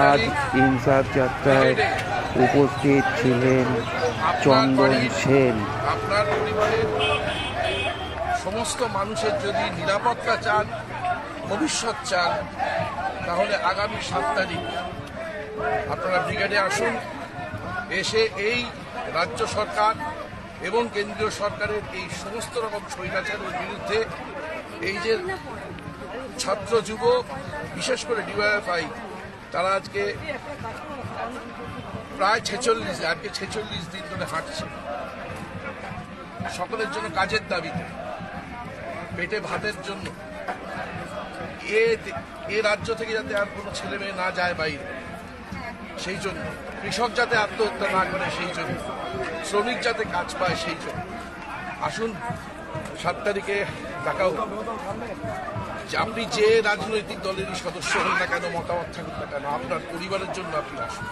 আজ ইনসাফ যাত্রায় উপস্থিত ছিলেন চন্দন সেন। আপনার পরিবারের সমস্ত মানুষের যদি নিরাপত্তা চান, ভবিষ্যৎ চান, তাহলে আগামী 7 তারিখ আপনারা ব্রিগেডে আসুন। এসে এই রাজ্য সরকার এবং কেন্দ্রীয় সরকারের এই সমস্ত রকম স্বৈরাচারের বিরুদ্ধে এই যে ছাত্র যুব, বিশেষ করে ডিওয়াইএফআই, তারা আজকে প্রায় 46 দিন ধরে হাঁটছে সকলের জন্য, কাজের দাবিতে, পেটে ভাতের জন্য। এ রাজ্য থেকে যাতে আর কোনো ছেলে মেয়ে না যায় বাইরে, সেই জন্য। কৃষক যাতে আত্মহত্যা না করে, সেই জন্য। শ্রমিক যাতে কাজ পায়, সেই জন্য। আসুন 7 তারিখে দেখা হোক। আপনি যে রাজনৈতিক দলেরই সদস্য হন না কেন, মতামত থাকুন না কেন, আপনার পরিবারের জন্য আপনি আসুন।